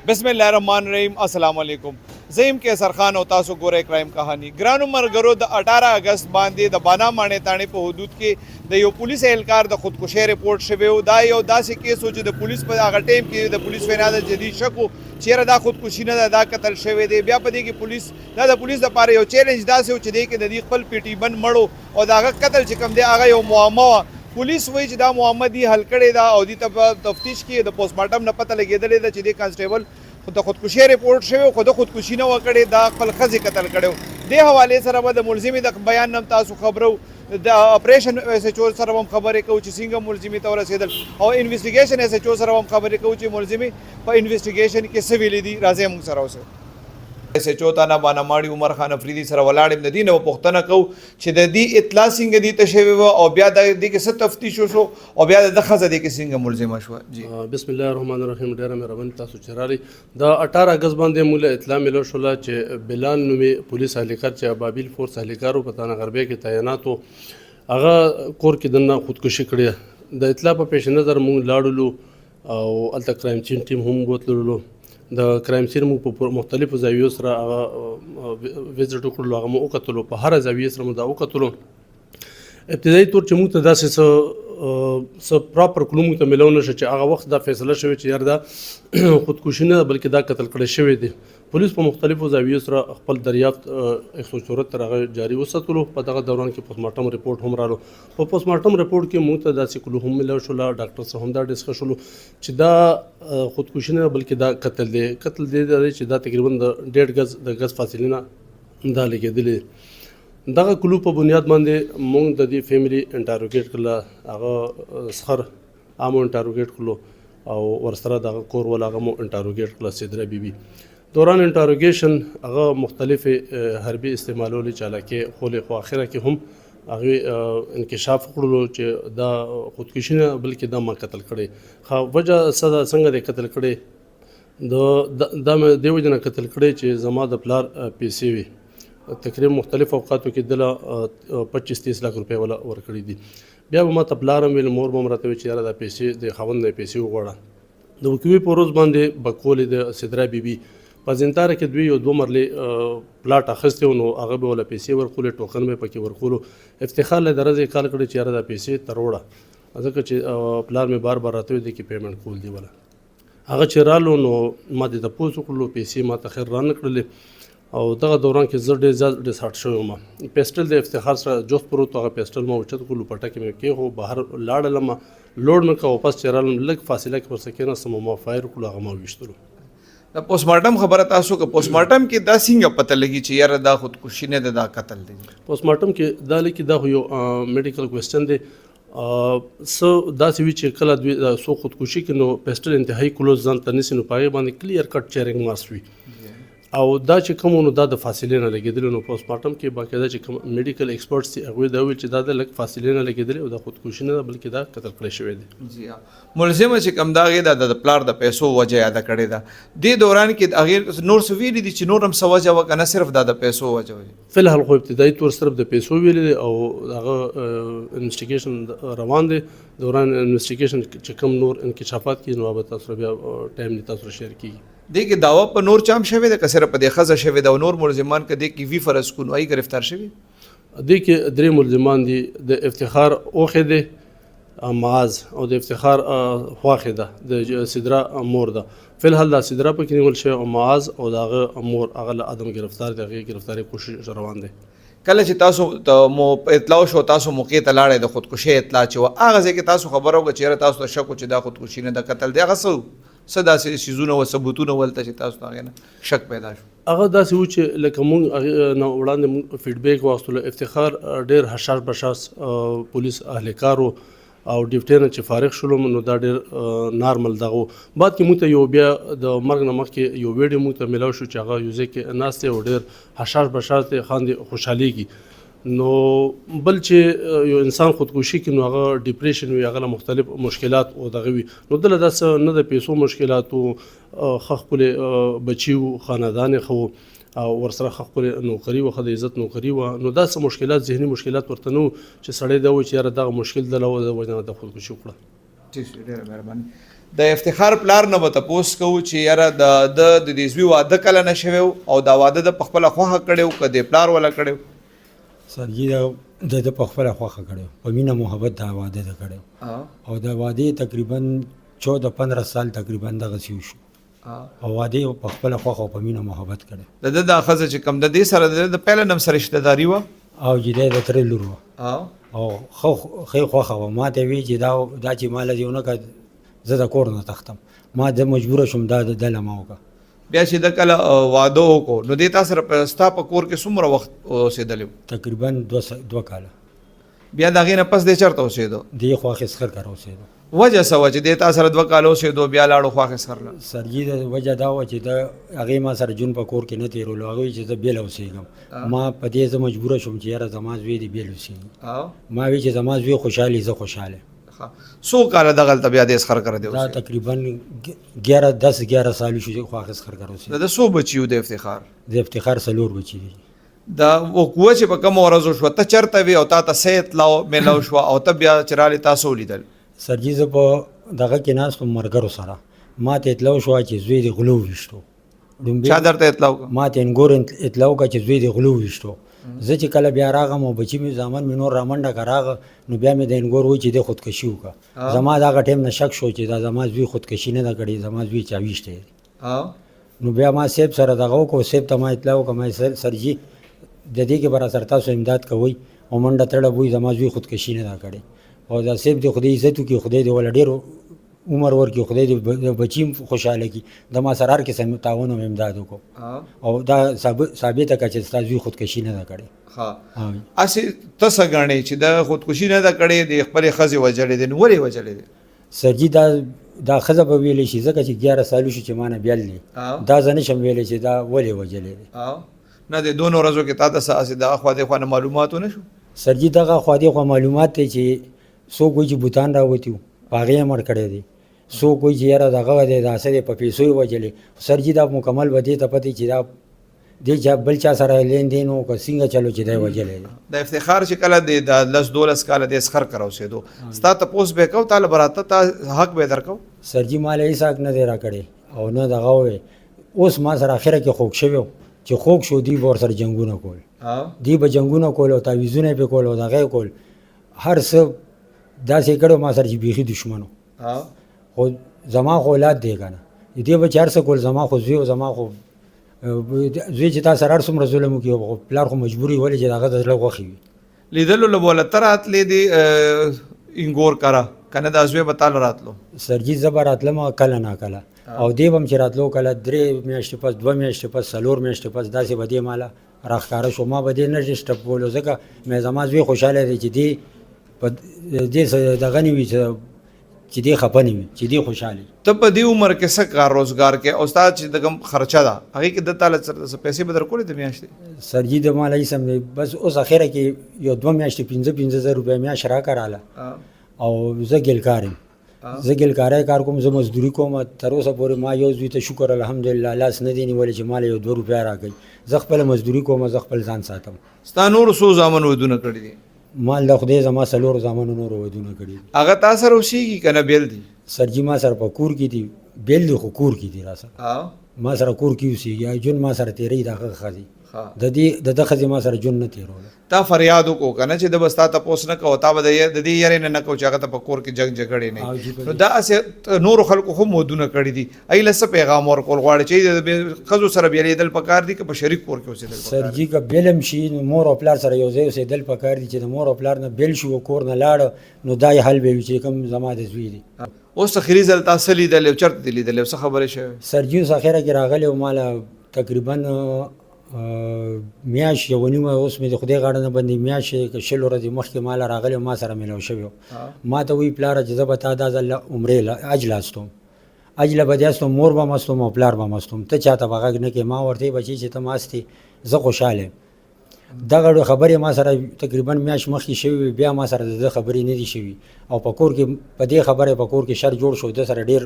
بسم الله الرحمن الرحیم السلام علیکم. زیم کیسر خان او تاسو ګورئ کرایم کہانی. ګرانو مرګرو د 18 اگست باندې د بانا ماڼۍ تاڼې په حدود کې د یو پولیس اهلکار د خودکشي رپورټ شوی و. دا یو داسې کیس و چې د پولیس په هغه ټیم کې د پولیس وینا د جدي شک و چیرې دا خودکشي نه ده، دا قتل شوی دی. بیا په دې کې پولیس دا د پولیس لپاره یو چیلنج داسې و چې دی کې د دې خپل پیټي بند مړو او د هغه قتل چې کوم دی هغه یو معما وه. پولیس وایي چې دا محمد یې حل کړې ده او دې ته په تفتیش کې د پوسټ مارټم نه پته لګېدلې ده چې دې کانسټیبل د خودکشي رپورټ شوی خو د خودکشي نه وکړې، دا خپل ښځې قتل کړی. دې حوالې سره به د ملزمې د بیان هم تاسو خبرو، د اپریشن ایس ایچ او سره هم خبرې کوو چې څنګه ملزمې ته ورسېدل او انویسټیګیشن ایس ایچ او سره هم خبرې کوو چې ملزمې په انویسټیګیشن کې څه ویلي دي. راځئ موږ سره اوسئ. ایس ایچ او تانا بانا ماړي عمر خان افریدي سره ولاړ یم، د دې نه به پوښتنه کوو چې د دې اطلاع څنګه دې ته شوې وه او بیا د دې کې څه تفتیش وشو او بیا د ښځه دې کې څنګه ملزمه شوه. جی بسم الله الرحمن الرحیم. ډېره مهرباني تاسو چې راغلئ. د 18 اګست باندې موږ اطلاع میلو شوله چې بلال نومې پولیس اهلکار چې ابابیل فورس اهلکار و په تانه غربیه کې تعینات و، هغه کور کې دننه خودکشي کړې. د اطلاع په پیش نظر موږ لاړلو او هلته کرایم سین ټیم هم بوتللو. د کرایم سین موږ په مختلفو زاویو سره هغه وزټ وکړلو، هغه مو وکتلو، په هره زاویې سره مو دا وکتلو. ابتدایي طور چې موږ ته داسې څه پراپر کلو موږ ته میلاو نه شو چې هغه وخت دا فیصله شوې چې یار دا خودکشي نه بلکې دا قتل کړی شوی دی. پولیس په مختلفو زاویو سره خپل دریافت 174 تر هغه جاري وساتلو. په دغه دوران کې پوسټ مارټم رپورټ هم رالو. په پوسټ مارټم رپورټ کې موږ ته داسې کلو هم میلاو شوله، ډاکټر سره هم دا ډسکس شولو چې دا خودکشي نه بلکې دا قتل دی. قتل دی چې دا تقریبا د 1.5 گز د گز فاصلې نه دا لګېدلې. دغه کلو په بنیاد باندې موږ د دې فیملی انټاروګیټ کړله، هغه سخر عامو انټاروګیټ کړلو او ورسره دغه کور ول هغه مو انټاروګیټ کړله. سدره بیبي دوران انټاروګیشن هغه مختلفې حربي استعمالولې چالاکې خولې، خو اخره کې هم هغې انکشاف کړلو چې دا خودکشي نه بلکې دا ما قتل کړی. خو وجه څنګه دی قتل کړی؟ دا مې دې وجې نه قتل کړی چې زما د پلار پیسې وي، تقریبا مختلف اوقاتو کې دله 25-30 لک روپۍ ولا ورکړي دي. بیا به ما ته پلار هم ویل، مور به هم راته ویل چې یاره دا پیسې د خاوند د پیسې وغواړه. د وکوي په ورځ باندې بکولې د سدره بیبي په زنتاره کې دوی یو 2 مرلې پلاټ اخیستی و، نو هغه به وله پیسې ورکولې، ټوکن به پکې ورکولو. افتخار له درزې کال کړی چې یاره دا پیسې ته روړه، ځکه چې پلار مې بار بار راته ویل دی کې پیمنټ کول دی وله. هغه چې رالو نو ما دې تپوس وکړلو، پیسې ما ته خیر رانه کړلې او دغه دوران کې زه ډېر زیات ډسهارټ شوی وم. پیسټل د افتخار سره جوخت پروت، هغه پیسټل ما اوچت کړلو، پټه کې مې کېښو، بهر لاړلم، لوډ مې کړه، واپس چې رالم لږ فاصله کې ورسره کېناستم، ما فایر کړلو، هغه ما وویشتلو. د پوسټ مارټم خبره تاسو که پوسټ مارټم کې دا څنګه پته لګي چې یاره دا خودکشي نه ده دا قتل دی؟ پوسټ مارټم کې دا لیکي دا خو یو میډیکل کوېسچن دی. څه داسې وي چې کله دوی څوک خودکشي کوي نو پیسټل انتهایي کلوز ځان ته نیسي، نو په هغې باندې کلیر کټ چیرینګ ماسک وي او دا چې کوم نو دا د فاصلې نه لګېدلې. نو پوسټ مارټم کې باقاعده چې کوم میډیکل ایکسپرټس دي هغوی دا ویل چې دا د لږ فاصلې نه لګېدلې او دا خودکشي نه ده بلکې دا قتل کړی شوی دی. جی ملزمه چې کوم دا هغې د پلار د پیسو وجه یاده کړې ده. دې دوران کې هغې نور څه ویلي دي چې نور هم څه وجه وه که نه صرف دا د پیسو وجه وي؟ فلحال خو ابتدایي طور صرف د پیسو ویلي دی او هغه انویسټیګیشن روان دی. دوران انویسټیګیشن چې کوم نور انکشافات کېږي نو به تاسو بیا ټایم دې تاسو سره شیر کېږي. دې کې دعوه په نور چا هم شوې ده که صرف په دې ښځه شوې ده او نور ملزمان که دې کې وي فرض کړو نو هغوی ګرفتار شوي؟ دې کې 3 ملزمان دي. د افتخار اوښې دی، معاذ او د افتخار خواښې ده، د سدره مور ده. فلحال دا سدره پکې نیول شوی او معاذ او د هغه مور هغه له عدم گرفتار دی، هغې ګرفتاري کوشش روان دی. کله چې تاسو مو اطلاع شو تاسو موقع ته لاړئ د خودکشي اطلاع چې وه هغه ځای کې تاسو خبره وکړه چې یاره تاسو ته شک و چې دا خودکشي نه ده قتل دی، هغه څه داسې څیزونه و ثبوتونه ولته چې تاسو ته هغې نه شک پیدا شو؟ هغه داسې و چې لکه موږ هغې نه وړاندې موږ فیډبیک واخیستلو. افتخار ډېر حشاش بشاش پولیس اهلکار و او ډیوټۍ نه چې فارغ شولم نو دا ډېر نارمل دغه و. بعد کې موږ ته یو بیا د مرګ نه مخکې یو ویډیو موږ ته میلاو شو چې هغه یو ځای کې ناست دی او ډېر حشاش بشاش دی، خاندي خوشحالېږي. نو بل چې یو انسان خودکشي کوي نو هغه ډیپریشن وي، هغه له مختلف مشکلات او دغه وي. نو دله داسې نه د پیسو مشکلات و، ښه ښکلې بچي و، خاندان یې ښه و او ورسره ښه ښکلې نوکري وه، ښه د عزت نوکري وه. نو داسې مشکلات ذهني مشکلات ورته نه و چې سړی دا وایي چې یاره دغه مشکل دله و د وجې نه د خودکشي وکړه. ټیک ډېره مهرباني. د افتخار پلار نه به تپوس کوو چې یاره د دې زوی واده کله نه شوی او دا واده د په خپله خوښه کړی و که د پلار والا کړی سرجي د په خپله خوښه کړی په مینه محبت دا واده ده کړی او د واده تقریبا 14-15 سال تقریبا دغسې وشو او واده په خپله خوښه او په مینه محبت کړی د ده دا ښځه چې کوم د دې سره د پهله نم سره رشته داري وه او جدی د ترې لور وه او ښه خوښه وه ما ته وی چې دا چې ما له دې ونه کړه زه د کور نه تښتم ما د مجبوره شوم دا دله ما وکړه بیا چې د کله واده وکړو نو دې تا سره ستا په کور کې څومره وخت اوسېدلی تقریبا 2 کاله بیا د هغې نه پس دې چېرته اوسېدو دې خوا خسخر کره اوسېدو وجه څه وه چې دې تا سره 2 کاله اوسېدو بیا لاړو خوا خسخرله سرجي د وجه دا وه چې د هغې ما سره جون په کور کې نه تېرولو هغه وایي چې زه بېله اوسېږم ما په دې زه مجبوره شوم چې یاره زما زوی دې بېل اوسېږي ما وی چې زما زوی خوشحالي زه خوشحاله څو کاله دغلته بیا د اسخر کره دی دا تقریبا 10-11 سال شو چې خو اسخر کره اوسېږي د څو بچي وو د افتخار د افتخار 4 بچي دي دا وقوه چې په کومه ورځ وشوه ته چېرته وې او تا ته څه اطلاع میلاو شوه او ته بیا چې رالې تاسو ولیدل سرجي زه په دغه کې ناست وم ملګرو سره ما ته اطلاع شوه چې زوی د غلو وویشتو چا درته اطلاع وکړه ما ته انګور اطلاع وکړه چې زوی د غلو وویشتو زه چې کله بیا راغم او بچي مې زامن مې نور رامنډه که راغه نو بیا مې د انګور وایي چې دی خودکشي وکړه زما دغه ټایم نه شک شو چې دا زما زوی خودکشي نه ده کړې زما زوی چا ویشتی دی نو بیا ما صاحب سره دغه وکړو صاحب ته ما اطلاع وکړه ما سرجي د دې کې به راسره تاسو امداد کوئ او منډه تړه وایي زما زوی خودکشي نه ده کړې او دا صاحب د خدای عزت وکړي خدای دې وله ډېر عمر ورکړي خدای دې بچي خوشحاله کړي د ما سره هر قسم تعاون او امداد وکړو او دا ثابته کړه چې ستا زوی خودکشي نه ده کړې هسې ته څه ګڼې چې د خودکشي نه ده کړې د خپلې ښځې وژلې دی نو ولې وژلې دی سرجي دا ښځه به ویلی شي ځکه چې 11 سال شو چې ما نه بیل دی دا زه نشم ویلی چې دا ولې وژلې دی نه د 2 ورځو کې تا ته څه دغه خوا دې خوا نه معلومات ونه شو سرجي دغه خوا دې خوا معلومات دی چې څوک وایي چې بوتان راوتي وو په هغې یې مړ کړی دی څوک وایي چې یاره دغه دی دا څه دی په پیسو یې وژلې سرجي دا مکمل به دې ته پته چې دا دې چا بل چا سره لین دین و که څنګه چلو چې دی وژلی دی د افتخار چې کله د 10-12 کاله د اسخر کره اوسېدو ستا تپوس به کو تاله براته تا حق به درکو سرجي ما له هېڅ حق نه دی راکړی او نه دغه ووی اوس ما سره اخره کې خوږ شوی و چې خوږ شو دوی به ورسره جنګونه کول دوی به جنګونه کول او تعویضونه یې پرې کول او دغه یې کول هر څه داسې یې کړی ما سره چې بیخي دښمن خو زما خو اولاد دی که نه دې به چې هر څه کول زما خو زوی او زما خو زوی چې تا سره هر څومره ظلم وکړي پلار خو مجبوري ولې چې د هغه د زړه غوښې وي لیدلو له بوله ته راتلې دې انګور کره که نه دا زوی به تاله راتلو سرجي زه به راتلم کله ناکله او دی به هم چې راتلو کله 3 میاشتې پس 2 میاشتې پس 4 میاشتې پس داسې به دې ماله راښکاره شو ما به دې نه ډسټرب کولو ځکه مې زما زوی خوشحاله دی چې دې په دې دغه نه وي چې دې خفه نه وي چې دې خوشحاله ته په دې عمر کې څه کار روزګار کې او ستا چې د کوم خرچه ده هغې کې د تاله پیسې به درکولې د میاشتې سرجي د ما له سم دی بس اوس اخره کې یو 2 میاشتې 15,000 روپۍ میاشت راکراله او زه ګیلکار یم زه ګیلکاری کار کوم زه مزدوري کوم تر اوسه پورې ما یو زوی ته شکر الحمدلله لاس نه دی نیولی چې ما له 1-2 روپۍ راکوي زه خپله مزدوري کوم زه خپل ځان ساتم ستا نور څو زامن ودونه کړي دي ما له خدای زما 4 زامنو نور ودونه کړي دي هغه تا سره اوسېږي که نه بیل دي سرجي ما سره په کور کې دي بیل دي خو کور کې دي را سره ما سره کور کې اوسېږي جون ما سره تېروي د هغه ښځې د ده ښځې ما سره جون نه تېروله تا فریاد وکړو که نه چې د به ستا تپوس نه کوو تا به د دې یارې نه کوو چې هغه ته په کور کې جنګ جګړې نه نو دا هسې نورو خلکو هم ودونه کړي دي ای له څه پیغام ورکول غواړي چې د ښځو سره بیلېدل پکار دي که په شریک کور کې اوسېدل سرجي که بیل هم شي نو مور او پلار سره یو ځای اوسېدل پکار دي چې د مور او پلار نه بیل شو کور نه لاړه نو دا یې حل به وي چې کوم زما د زوی دی اوس اخري ځل تا څه لیدلی او چېرته دې لیدلی او څه خبرې شوې سرجي اوس اخره کې راغلی او ماله تقریبا میاشت یو نیمه اوس مې د خدای غاړه نه باندې میاشت 20 ورځې مخکې ماله راغلی ما سره میلاو شوی ما ته وایي پلاره چې زه به تا دا ځل عمرې حج له استوم حج له به دې استوم مور به م استوم او پلار به م استوم ته چاته به غږ نه کوې ما ورته بچي چې ته م استې زه خوشحاله دغه خبرې ما سره تقریبا میاشت مخکې شوي بیا ما سره د خبرې نه دي شوي او په کور کې په دې خبرې په کور کې شر جوړ شو د سره ډېر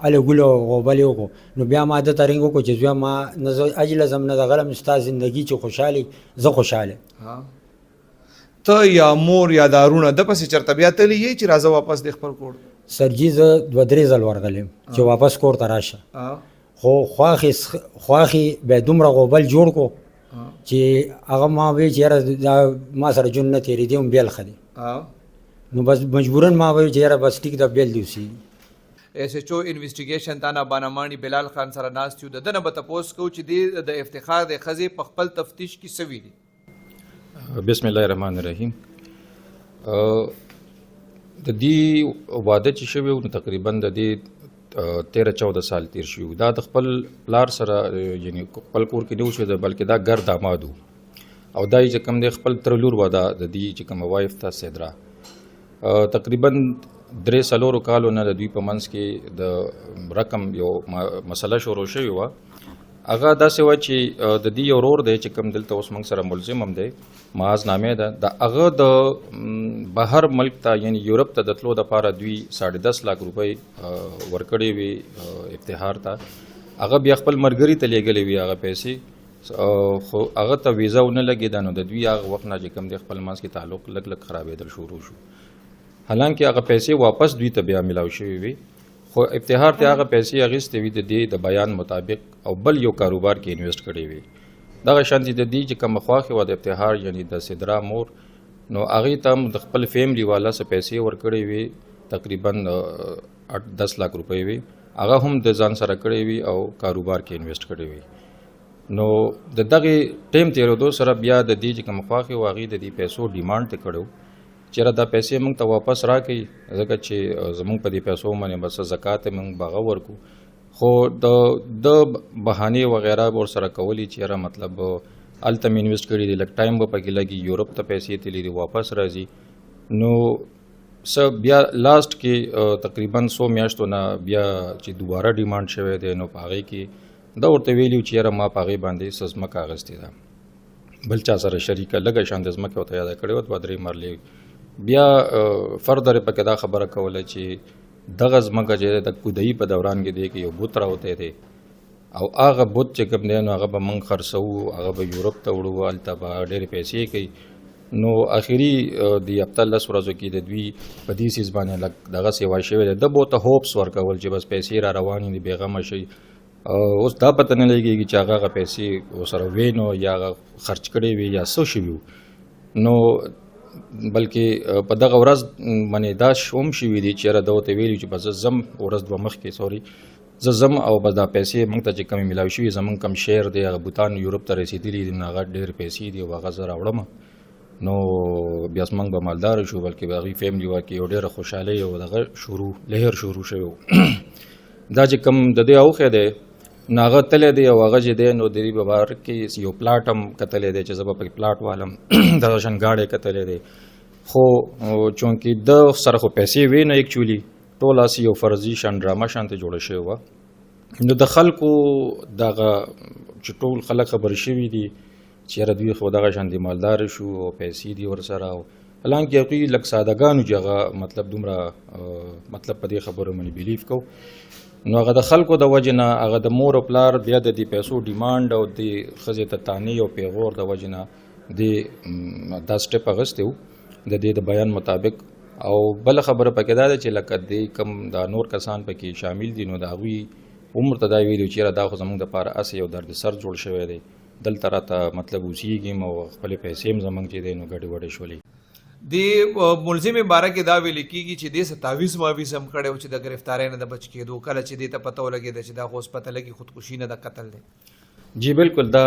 اله ګلو غوبلې وکړو نو بیا ما د ترنګ وکړو چې زوی ما نه زه اجله ځم نه د غلم ستا زندګي چې خوشحالي زه خوشحاله ته یا مور یا دارونه د پسې چېرته بیا تللی یې چې راځه واپس د خپل کور سرجي زه 2-3 ځل ورغلم چې واپس کور ته راشه خو خواخې بیا دومره غوبل جوړ کو چې هغه ما وی چې یاره دا ما سره جون نه تېرېدی هم بیل ښه دی نو بس مجبورن ما وی چې یاره بس ټیک دا بیل دی اوسي ایس ایچ او انویسټیګیشن تانا بانامانی بلال خان سره ناست یو د دنه به تپوس کوو چې د افتخار د ښځې په خپل تفتیش کې سوي دي. بسم الله الرحمن الرحیم. د دې واده چې شوی نو تقریبا د دې 13-14 سال تیر شوي دا د خپل پلار سره یعنی خپل کور کې نه وشو بلکې دا ګر داماد او دا چې کوم د خپل تر لور واده د دې چې کوم وایف ته سیدرا تقریبا 3 کالو نه د دوی په منځ کې د رقم یو مسله شروع شوې وه. هغه داسې وه چې د دې یو ورور دی چې کوم دلته اوس موږ سره ملزم هم دی معاذ نامې ده د هغه د بهر ملک ته یعنی یورپ ته د تلو دپاره دوی 10.5 لک روپۍ ورکړې وي افتخار ته. هغه بیا خپل ملګري ته لیږلې وي هغه پیسې خو هغه ته ویزا ونه لګېده نو د دوی هغه وخت نه چې کوم دی خپل منځ کې تعلق لږ خرابېدل شروع شو. حالانکه هغه پیسې واپس دوی ته بیا ملاو شوي وي خو افتخار ته هغه پیسې اخیستې وي د دې د بیان مطابق او بل یو کاروبار کې انویسټ کړی وي. دغه شانتې د دې چې کومه خواښې وه د افتخار یعنی د سدرا مور نو هغې ته هم د خپل فیملی والا څه پیسې ورکړې وي تقریبا 8-10 لک روپۍ وي هغه هم د ځان سره کړی وي او کاروبار کې انویسټ کړی وي. نو د دغې ټیم تېرېدو سره بیا د دې چې کومه خواښې وه هغې د دې پیسو ډیمانډ ته کړی چېرې دا پیسې موږ ته واپس راکړي ځکه چې زموږ په دې پیسو باندې بس زکات موږ به هغه ورکو خو د بهانې وغیره ورسره کولی چېرې مطلب هلته مې انویسټ کړي دي لږ ټایم به پکې لګي یورپ ته پیسې تللي دي واپس راځي نو څه بیا لاسټ کې تقریبا 100 میاشتو نه بیا چې دوباره ډیمانډ شوی دی نو په هغې کې دا ورته ویلي و چې یاره ما په هغې باندې څه ځمکه اخیستې ده بل چا سره شریکه لږه شان د ځمکې ورته یاده کړې وه 2-3 مرلې بیا فردر پکې دا خبره کوله چې دغه ځمکه چې د کودایي په دوران کې دی کې یو بت راوتی دی او هغه بت چې کوم دی نو هغه به موږ خرڅوو هغه به یورپ ته وړو هلته به ډېرې پیسې کوي نو اخري د هفته 10 ورځو کې د دوی په دې څیز باندې لږ دغه سیوا شوی دی ده به ورته هوپس ورکول چې بس پیسې را روانې دي بېغمه شي اوس دا پته نه لګېږي چې هغه پیسې ورسره وې نو یا هغه خرچ کړی وي یا څه شوي وو نو بلکې په دغه ورځ باندې دا هم شوي دي چې یاره ده ورته ویلي چې بس زه ځم ورځ 2 مخکې زه ځم او بس دا پیسې موږ ته چې کمې میلاوي شوي زموږ کم شیر دی هغه بوتان یورپ ته رسېدلي دي نو هغه ډېرې پیسې دي او هغه زه راوړم نو بیا موږ به مالداره شو بلکې د هغوی فیملي واکې یو ډېره خوشحالۍ او دغه لهر شروع شوی و. دا چې کوم د دې اوښی دی نو هغه تللی دی او هغه چې دی نو د دې په باره کې یو پلاټ هم کتلی دی چې زه به پکې پلاټ والم دغه شان ګاډی کتلی دی خو چونکې د سره خو پیسې وې نه ایکچولي ټول هسې یو فرضي شان ډرامه شانته جوړه شوې وه نو د خلکو دغه چې ټول خلک خبر شوي دي چې یاره دوی خو دغه شان دي مالداره شو او پیسې دي ورسره حالانکې هغوی لږ سادهګانو چې هغه مطلب دومره مطلب په دې خبرو باندې بلیف کو نو هغه د خلکو د وجې نه هغه د مور او پلار بیا د دې پیسو ډیمانډ او د ښځې ته تانې او پیغور د وجې نه دا سټپ اخیستی و د دې د بیان مطابق او بله خبره پکې دا ده چې لکه د کم دا نور کسان پکې شامل دي نو د هغوی عمر ته دا ویلي چې یاره دا خو زموږ دپاره هسې یو درد سر جوړ شوی دی دلته راته مطلب اوسېږم او خپلې پیسې هم زموږ چې دی نو ګډې وډې شولې. د ملزم باره کې دا ویل کېږي چې دې 27 ماویز هم کړی و چې د ګرفتارۍ نه د بچ کېدو کله چې دې ته پته ولګېده چې دا خو اوس پته لګي خودکشي نه د قتل دی. جی بالکل دا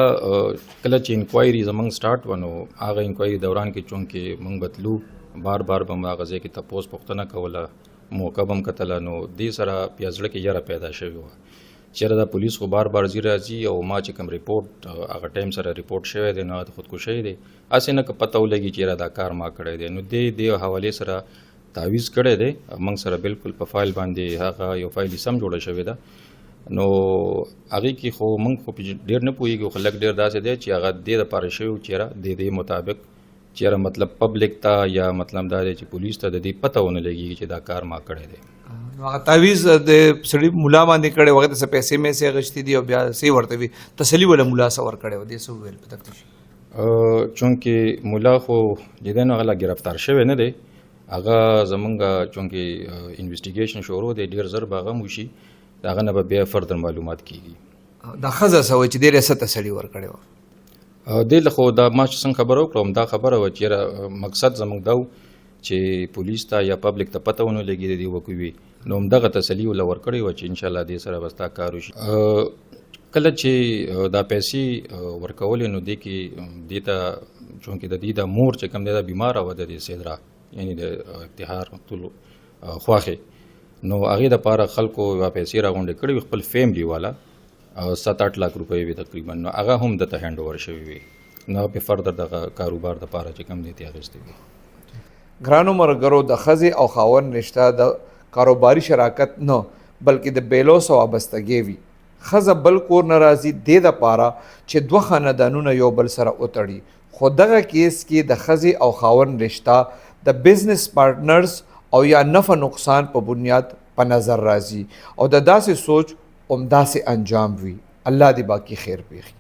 کله چې انکوایري زموږ سټارټ و نو هغه انکوایري دوران کې چونکې موږ بتلو بار به هم هغه ځای کې تپوس پوښتنه کوله موقع به هم کتله نو دې سره بیا زړه کې یره پیدا شوې وه چېرې دا پولیس خو بار ځي راځي او ما چې کوم ریپورټ هغه ټایم سره ریپورټ شوی دی نو د خودکشۍ دی هسې نه که پته ولګي چې یاره دا کار ما کړی دی نو دې حوالې سره تعویض کړی دی موږ سره بالکل په فایل باندې هغه یو فایل سم جوړه شوې ده نو هغې کې خو موږ خو ډېر نه پوهېږو خو لږ ډېر داسې دی چې هغه دې دپاره شوی و چې یاره د دې مطابق چې یاره مطلب پبلک ته یا مطلب دا دی چې پولیس ته د دې پته ونه لګېږي چې دا کار ما کړی دی. هغه تعویض د سړي ملا باندې کړی وغه څه پیسې مې سې اخیستې دي او بیا څه ورته وي تسلي ولا ملا څه ورکړی و دې څه وویل په تفتیش چونکې ملا خو چې دی نو هغه لا ګرفتار شوی نه دی هغه زمونږ چونکې انویسټیګیشن شروع دی ډېر زر به هغه هم وشي د هغه نه به بیا فردر معلومات کیږي. دا ښځه څه وایي چې ډېره څه تسلي ورکړې وه؟ دې له خو دا ما چې څنګه خبره وکړم دا خبره وه چې یاره مقصد زموږ دا و چې پولیس ته یا پبلک ته پته ونه لګي د دې وکوي نو همدغه تسلي ورله ورکړې وه چې انشاءالله دې سره به ستا کار وشي. کله چې دا پیسې ورکولې نو دې کې دې ته چونکې د دې د مور چې کوم دی دا بیماره وه د دې سیدرا یعنې د افتخار ټولو خواښې نو هغې دپاره خلکو پیسې راغونډې کړې وي خپل فیملي والا 7-8 लाख روپۍ وي تقریبا نو هغه هم دته هینډ اوور شوي وي نو هغه په فردر دغه کاروبار دپاره چې کوم دی ترې اخیستی وي. ګرانو ملګرو د ښځې او خاوند رشته د کاروباري شراکت نه بلکې د بیلو سره وابستګي وي. ښځه بل کور نه راځي دې دپاره چې دوه خاندانونه یو بل سره وتړي خو دغه کیس کې د ښځې او خاوند رشته د بزنس پارټنرز او یا نفع نقصان په بنیاد په نظر راځي او د داسې سوچ همداسې انجام وي. الله دې باقي خیر پېښي.